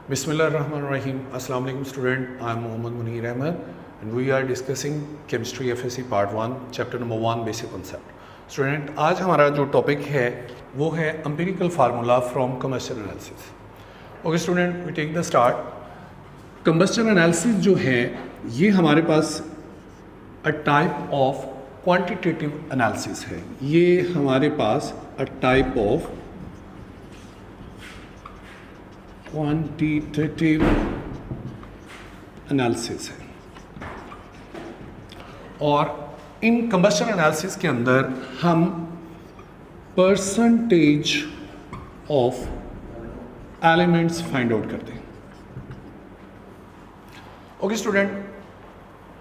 Bismillahirrahmanirrahim. Assalamu alaikum student. I am Mohammad Munir Ahmed and we are discussing Chemistry FSC Part 1 Chapter number 1 Basic Concept. Student, आज हमारा जो topic है वो है Empirical Formula from Combustion Analysis. Okay student, we take the start. Combustion Analysis जो है ये हमारे पास a type of quantitative analysis है. ये हमारे पास a type of quantitative analysis है और इन कंबस्शन एनालिसिस के अंदर हम percentage of elements find out करते हैं. ओके स्टूडेंट,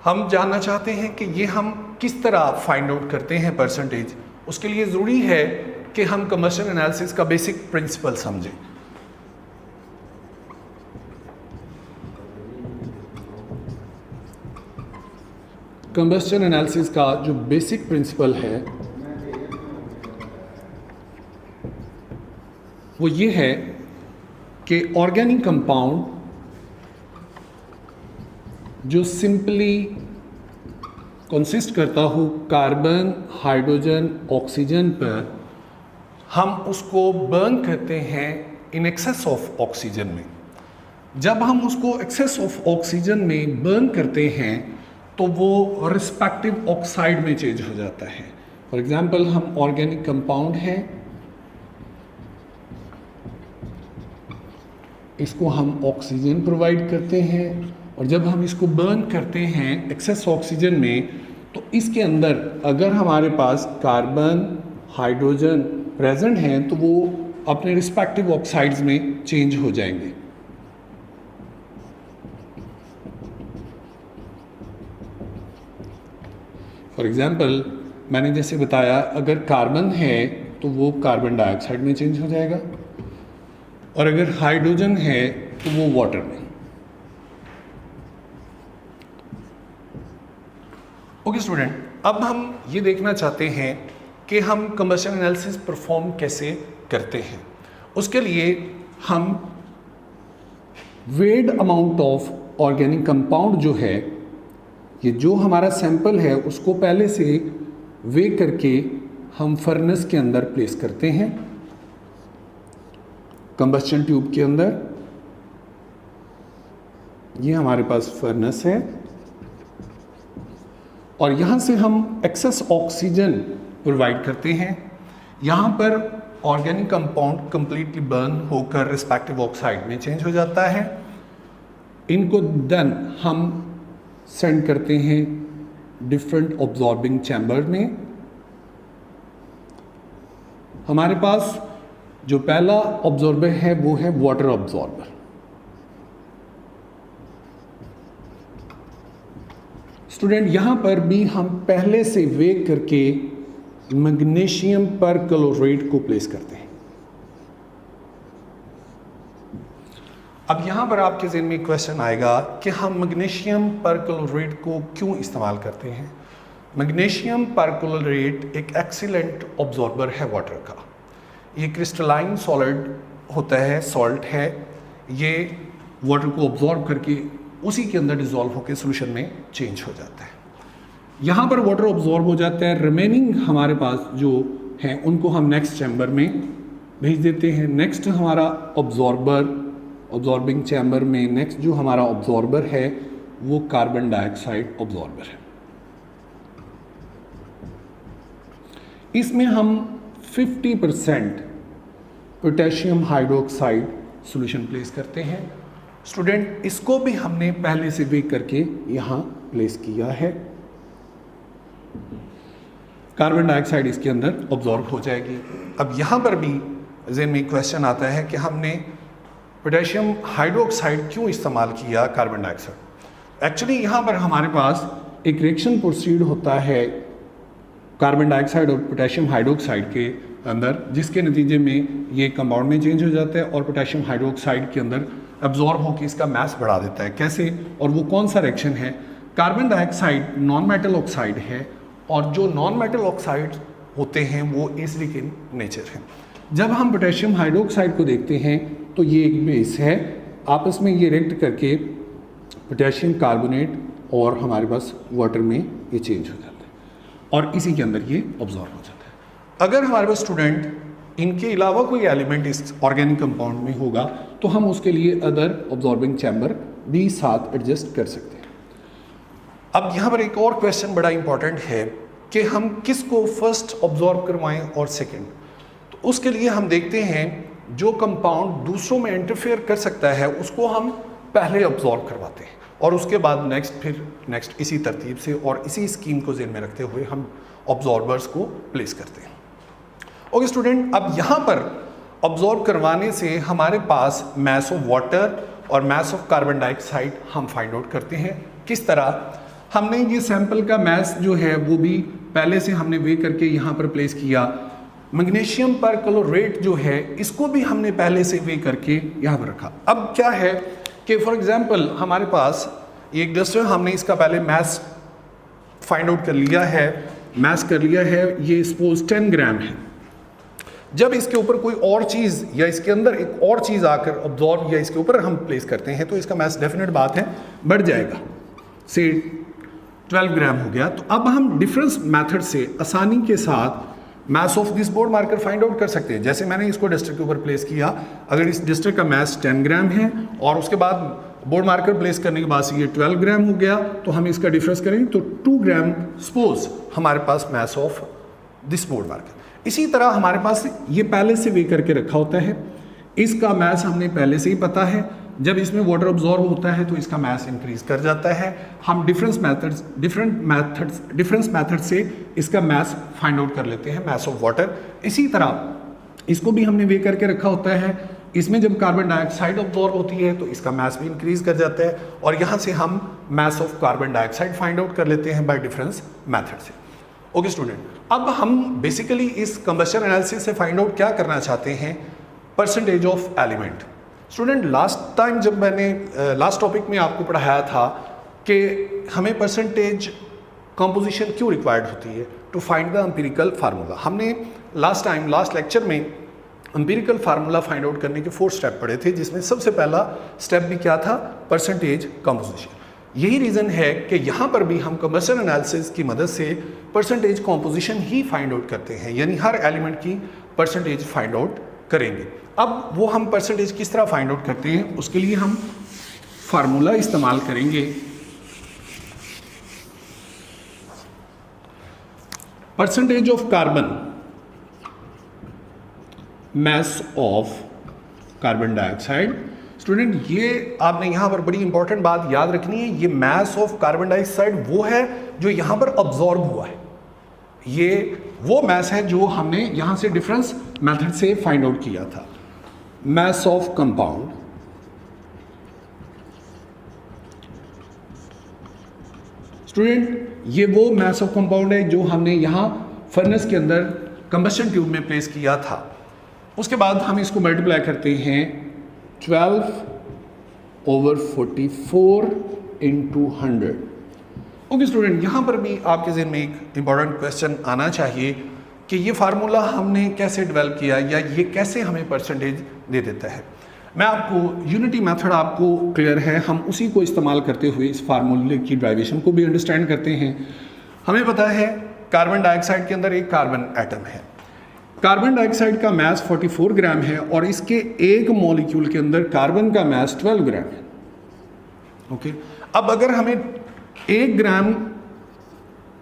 हम जानना चाहते हैं कि ये हम किस तरह फाइंड आउट करते हैं परसेंटेज. उसके लिए ज़रूरी है कि हम कंबस्शन एनालिसिस का बेसिक प्रिंसिपल समझें. कंबस्शन एनालिसिस का जो बेसिक प्रिंसिपल है वो ये है कि ऑर्गेनिक कंपाउंड जो सिंपली कंसिस्ट करता हो कार्बन, हाइड्रोजन, ऑक्सीजन पर, हम उसको बर्न करते हैं इन एक्सेस ऑफ ऑक्सीजन में. जब हम उसको एक्सेस ऑफ ऑक्सीजन में बर्न करते हैं तो वो रिस्पेक्टिव ऑक्साइड में चेंज हो जाता है. फॉर एग्जाम्पल, हम ऑर्गेनिक कंपाउंड हैं, इसको हम ऑक्सीजन प्रोवाइड करते हैं और जब हम इसको बर्न करते हैं एक्सेस ऑक्सीजन में तो इसके अंदर अगर हमारे पास कार्बन, हाइड्रोजन प्रेजेंट हैं तो वो अपने रिस्पेक्टिव ऑक्साइड्स में चेंज हो जाएंगे. फॉर एग्जाम्पल, मैंने जैसे बताया, अगर कार्बन है तो वो कार्बन डाइऑक्साइड में चेंज हो जाएगा और अगर हाइड्रोजन है तो वो वाटर में. ओके स्टूडेंट, अब हम ये देखना चाहते हैं कि हम कंबस्शन एनालिसिस परफॉर्म कैसे करते हैं. उसके लिए हम वेड अमाउंट ऑफ ऑर्गेनिक कंपाउंड जो है, ये जो हमारा सैंपल है उसको पहले से वे करके हम फर्नेस के अंदर प्लेस करते हैं, कंबस्शन ट्यूब के अंदर. ये हमारे पास फर्नेस है और यहाँ से हम एक्सेस ऑक्सीजन प्रोवाइड करते हैं. यहाँ पर ऑर्गेनिक कंपाउंड कंप्लीटली बर्न होकर रिस्पेक्टिव ऑक्साइड में चेंज हो जाता है. इनको देन हम सेंड करते हैं डिफरेंट ऑब्जॉर्बिंग चैम्बर में. हमारे पास जो पहला ऑब्जॉर्बर है वो है वाटर ऑब्जॉर्बर. स्टूडेंट, यहां पर भी हम पहले से वेट करके मैग्नीशियम परक्लोरेट को प्लेस करते हैं. अब यहाँ पर आपके ज़हन में क्वेश्चन आएगा कि हम मैग्नीशियम परक्लोरेट को क्यों इस्तेमाल करते हैं. मैग्नीशियम परक्लोरेट एक एक्सीलेंट ऑब्जॉर्बर है वाटर का. ये क्रिस्टलाइन सॉलिड होता है, सॉल्ट है. ये वाटर को ऑब्जॉर्ब करके उसी के अंदर डिज़ोल्व होकर सोल्यूशन में चेंज हो जाता है. यहाँ पर वाटर ऑब्जॉर्ब हो जाता है. रिमेनिंग हमारे पास जो हैं उनको हम नेक्स्ट चैम्बर में भेज देते हैं. नेक्स्ट हमारा ऑब्जॉर्बिंग चैम्बर में नेक्स्ट जो हमारा ऑब्जॉर्बर है वो कार्बन डाइऑक्साइड ऑब्जॉर्बर है. इसमें हम 50% पोटेशियम हाइड्रोक्साइड सॉल्यूशन प्लेस करते हैं. स्टूडेंट, इसको भी हमने पहले से बेक करके यहाँ प्लेस किया है. कार्बन डाइऑक्साइड इसके अंदर ऑब्जॉर्ब हो जाएगी. अब यहाँ पर भी ज़हन में क्वेश्चन आता है कि हमने पोटेशियम हाइड्रोक्साइड क्यों इस्तेमाल किया कार्बन डाइऑक्साइड. एक्चुअली यहाँ पर हमारे पास एक रिएक्शन प्रोसीड होता है कार्बन डाइऑक्साइड और पोटेशियम हाइड्रोक्साइड के अंदर, जिसके नतीजे में ये कंपाउंड में चेंज हो जाता है और पोटेशियम हाइड्रोक्साइड के अंदर एब्जॉर्ब होकर इसका मास बढ़ा देता है. कैसे और वो कौन सा रिएक्शन है? Carbon dioxide non metal oxide है और जो नॉन मेटल ऑक्साइड होते हैं वो एसिडिक इन नेचर है. जब हम पोटेशियम हाइड्रोक्साइड को देखते हैं तो ये एक बेस है आपस में ये रिएक्ट करके पोटेशियम कार्बोनेट और हमारे पास वाटर में ये चेंज हो जाता है और इसी के अंदर ये ऑब्जॉर्व हो जाता है। अगर हमारे पास स्टूडेंट इनके अलावा कोई एलिमेंट इस ऑर्गेनिक कंपाउंड में होगा तो हम उसके लिए अदर ऑब्जॉर्बिंग चैम्बर भी साथ एडजस्ट कर सकते हैं। अब यहाँ पर एक और क्वेश्चन बड़ा इंपॉर्टेंट है कि हम किसको फर्स्ट ऑब्जॉर्व करवाएं और सेकेंड। तो उसके लिए हम देखते हैं जो कंपाउंड दूसरों में इंटरफेयर कर सकता है उसको हम पहले ऑब्जॉर्व करवाते हैं और उसके बाद नेक्स्ट इसी तरतीब से और इसी स्कीम को ज़हन में रखते हुए हम ऑब्जॉर्बर्स को प्लेस करते हैं। ओके स्टूडेंट, अब यहाँ पर ऑब्जॉर्व करवाने से हमारे पास मास ऑफ वाटर और मास ऑफ कार्बन डाइऑक्साइड हम फाइंड आउट करते हैं। किस तरह? हमने ये सैंपल का मास जो है वो भी पहले से हमने वे करके यहाँ पर प्लेस किया। मैग्नीशियम पर क्लोरेट जो है इसको भी हमने पहले से वे करके यहाँ पर रखा। अब क्या है कि फॉर एग्जांपल हमारे पास एक डस्टर, हमने इसका पहले मास फाइंड आउट कर लिया है, ये सपोज 10 ग्राम है। जब इसके ऊपर कोई और चीज़ या इसके अंदर एक और चीज़ आकर ऑब्जॉर्व या इसके ऊपर हम प्लेस करते हैं तो इसका मास डेफिनेट बात है बढ़ जाएगा, से 12 ग्राम हो गया। तो अब हम डिफरेंस मेथड से आसानी के साथ मास of this board marker find out कर सकते हैं। जैसे मैंने इसको डिस्टर के ऊपर प्लेस किया, अगर इस डिस्टर का मास 10 ग्राम है और उसके बाद बोर्ड मार्कर प्लेस करने के बाद से ये 12 ग्राम हो गया तो हम इसका डिफरेंस करेंगे तो 2 ग्राम सपोज हमारे पास mass of this board marker. इसी तरह हमारे पास ये पहले से वे करके रखा होता है, इसका मास हमें पहले से ही पता है। जब इसमें वाटर ऑब्जॉर्व होता है तो इसका मास इंक्रीज कर जाता है। हम डिफरेंस मेथड से इसका मास फाइंड आउट कर लेते हैं, मास ऑफ वाटर। इसी तरह इसको भी हमने वे करके रखा होता है, इसमें जब कार्बन डाइऑक्साइड ऑब्जॉर्व होती है तो इसका मास भी इंक्रीज कर जाता है और यहाँ से हम mass of carbon dioxide find out कर लेते हैं बाय डिफरेंस मेथड से। ओके स्टूडेंट, अब हम बेसिकली इस कंबशन एनालिसिस से फाइंड आउट क्या करना चाहते हैं? Percentage of element. Student, last time जब मैंने लास्ट टॉपिक में आपको पढ़ाया था कि हमें परसेंटेज कंपोजिशन क्यों रिक्वायर्ड होती है to find the empirical formula. हमने लास्ट लेक्चर में एम्पिरिकल फार्मूला फाइंड आउट करने के 4 स्टेप पढ़े थे, जिसमें सबसे पहला स्टेप भी क्या था? Percentage composition. यही रीज़न है कि यहाँ पर भी हम कंबशन एनालिसिस की मदद से परसेंटेज कंपोजिशन ही फाइंड आउट करते हैं, यानी हर एलिमेंट की परसेंटेज फाइंड आउट करेंगे। अब वो हम परसेंटेज किस तरह फाइंड आउट करते हैं उसके लिए हम फार्मूला इस्तेमाल करेंगे। Percentage of carbon mass of carbon dioxide. Student, ये आपने यहाँ पर बड़ी इंपॉर्टेंट बात याद रखनी है, ये मास ऑफ कार्बन डाइऑक्साइड वो है जो यहाँ पर अब्जॉर्ब हुआ है। ये वो मास है जो हमने यहाँ से डिफरेंस मेथड से फाइंड आउट किया था। मास ऑफ कंपाउंड स्टूडेंट, ये वो मास ऑफ कंपाउंड है जो हमने यहाँ फर्नेस के अंदर कंबशन ट्यूब में प्लेस किया था। उसके बाद हम इसको मल्टीप्लाई करते हैं 12/44 × 100। ओके स्टूडेंट, यहाँ पर भी आपके ज़हन में एक इम्पॉर्टेंट क्वेश्चन आना चाहिए कि ये फार्मूला हमने कैसे डेवलप किया या ये कैसे हमें परसेंटेज दे देता है। मैं आपको यूनिटी मेथड आपको क्लियर है, हम उसी को इस्तेमाल करते हुए इस फार्मूले की ड्राइवेशन को भी अंडरस्टैंड करते हैं। हमें पता है कार्बन डाइऑक्साइड के अंदर एक कार्बन एटम है। कार्बन डाइऑक्साइड का मास 44 ग्राम है और इसके एक मॉलिक्यूल के अंदर कार्बन का मास 12 ग्राम है। ओके, अब अगर हमें 1 ग्राम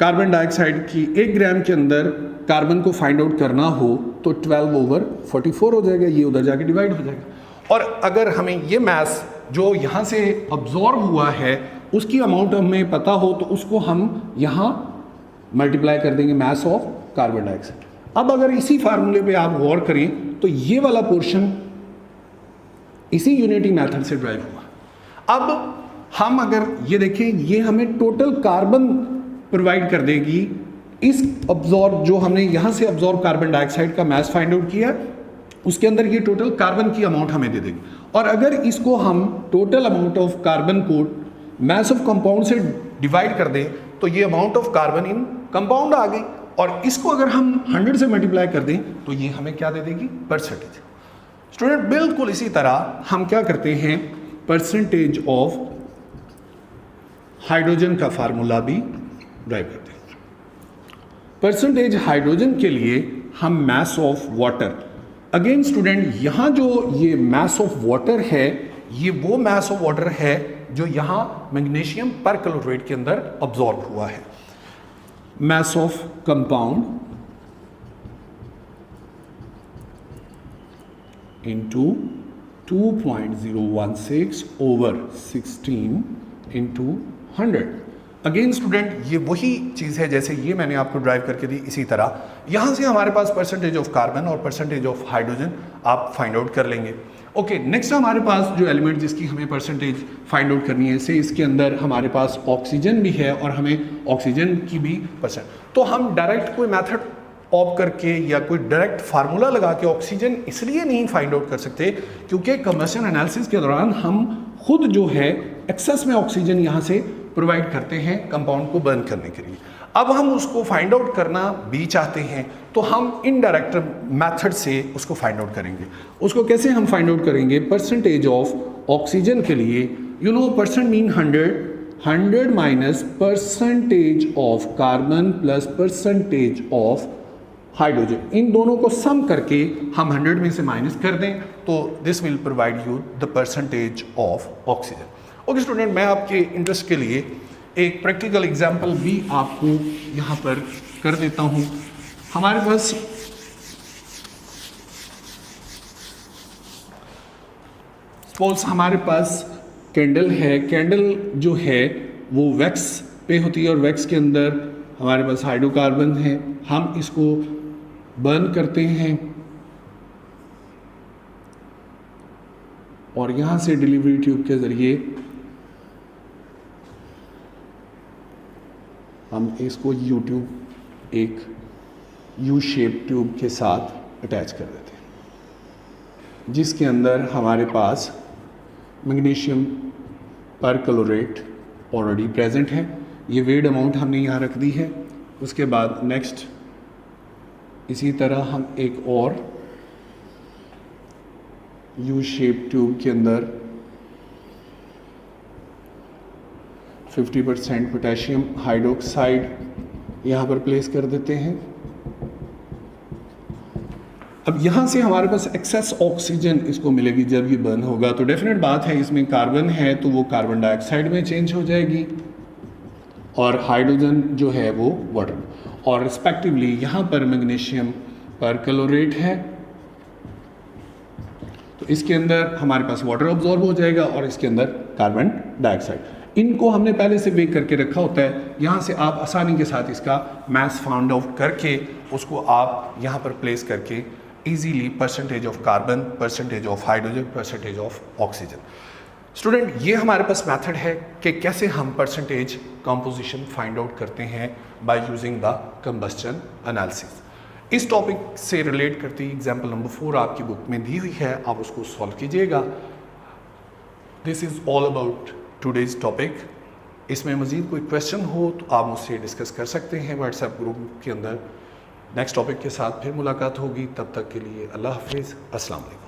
कार्बन डाइऑक्साइड की 1 ग्राम के अंदर कार्बन को फाइंड आउट करना हो तो 12/44 हो जाएगा, ये उधर जाके डिवाइड हो जाएगा। और अगर हमें ये मास जो यहाँ से अब्जॉर्ब हुआ है उसकी अमाउंट हमें पता हो तो उसको हम यहाँ मल्टीप्लाई कर देंगे मास ऑफ कार्बन डाइऑक्साइड। अब अगर इसी फार्मूले पे आप गौर करें तो ये वाला पोर्शन इसी यूनिटी मेथड से ड्राइव हुआ। अब हम अगर ये देखें, ये हमें टोटल कार्बन प्रोवाइड कर देगी। इस अब्जॉर्ब जो हमने यहाँ से अब्जॉर्ब कार्बन डाइऑक्साइड का मास फाइंड आउट किया उसके अंदर ये टोटल कार्बन की अमाउंट हमें दे देगी। और अगर इसको हम टोटल अमाउंट ऑफ कार्बन को मास ऑफ कंपाउंड से डिवाइड कर दें तो ये amount of carbon in compound आ गई। और इसको अगर हम 100 से मल्टीप्लाई कर दें तो ये हमें क्या दे देगी? परसेंटेज। स्टूडेंट, बिल्कुल इसी तरह हम क्या करते हैं परसेंटेज ऑफ हाइड्रोजन का फार्मूला भी ड्राइव करते हैं। परसेंटेज हाइड्रोजन के लिए हम mass of water, again student यहाँ जो ये मास ऑफ वाटर है, ये वो मास ऑफ वाटर है जो यहाँ मैग्नीशियम परक्लोरेट के अंदर अब्जॉर्ब हुआ है। मास of compound into 2.016 over 16 into 100। Again student ये वही चीज़ है जैसे ये मैंने आपको ड्राइव करके दी, इसी तरह यहाँ से हमारे पास परसेंटेज ऑफ कार्बन और परसेंटेज ऑफ हाइड्रोजन आप फाइंड आउट कर लेंगे। ओके, नेक्स्ट हमारे पास जो एलिमेंट जिसकी हमें परसेंटेज फाइंड आउट करनी है, से इसके अंदर हमारे पास ऑक्सीजन भी है और हमें ऑक्सीजन की भी परसेंट, तो हम डायरेक्ट कोई मेथड ऑप करके या कोई डायरेक्ट फार्मूला लगा के ऑक्सीजन इसलिए नहीं फाइंड आउट कर सकते क्योंकि कंबशन एनालिसिस के दौरान हम खुद जो है एक्सेस में ऑक्सीजन यहाँ से प्रोवाइड करते हैं कंपाउंड को बर्न करने के लिए। अब हम उसको फाइंड आउट करना भी चाहते हैं तो हम इनडायरेक्ट मेथड से उसको फाइंड आउट करेंगे। उसको कैसे हम फाइंड आउट करेंगे? परसेंटेज ऑफ ऑक्सीजन के लिए you know percent mean 100 minus percentage of carbon plus percentage of hydrogen, इन दोनों को सम करके हम 100 में से माइनस कर दें तो this will provide you the percentage of oxygen. Okay student, मैं आपके इंटरेस्ट के लिए एक प्रैक्टिकल एग्जांपल भी आपको यहाँ पर कर देता हूँ। हमारे पास सपोज हमारे पास कैंडल है, कैंडल जो है वो वैक्स पे होती है और वैक्स के अंदर हमारे पास हाइड्रोकार्बन है। हम इसको बर्न करते हैं और यहाँ से डिलीवरी ट्यूब के ज़रिए हम इसको यू ट्यूब एक यू शेप ट्यूब के साथ अटैच कर देते हैं जिसके अंदर हमारे पास मैग्नीशियम परक्लोरेट ऑलरेडी प्रेजेंट है। ये वेट अमाउंट हमने यहाँ रख दी है। उसके बाद नेक्स्ट इसी तरह हम एक और यू शेप ट्यूब के अंदर 50% पोटेशियम हाइड्रोक्साइड यहाँ पर प्लेस कर देते हैं। अब यहाँ से हमारे पास एक्सेस ऑक्सीजन इसको मिलेगी जब ये बर्न होगा, तो डेफिनेट बात है इसमें कार्बन है तो वो कार्बन डाइऑक्साइड में चेंज हो जाएगी और हाइड्रोजन जो है वो वाटर, और रिस्पेक्टिवली यहाँ पर मैग्नीशियम परक्लोरेट है तो इसके अंदर हमारे पास वाटर ऑब्जॉर्ब हो जाएगा और इसके अंदर कार्बन डाइऑक्साइड। इनको हमने पहले से बेक करके रखा होता है। यहाँ से आप आसानी के साथ इसका मास फाउंड आउट करके उसको आप यहाँ पर प्लेस करके easily percentage of carbon, percentage of hydrogen, percentage of oxygen. Student, ये हमारे पास मेथड है कि कैसे हम परसेंटेज कंपोजिशन फाइंड आउट करते हैं by using the combustion analysis. इस टॉपिक से रिलेट करती एग्जाम्पल नंबर 4 आपकी बुक में दी हुई है, आप उसको सॉल्व कीजिएगा। This is all about today's topic. इसमें मज़ीद कोई क्वेश्चन हो तो आप मुझसे डिस्कस कर सकते हैं व्हाट्सएप ग्रुप के अंदर। नेक्स्ट टॉपिक के साथ फिर मुलाकात होगी, तब तक के लिए अल्लाह हाफिज़, अस्सलाम वालेकुम।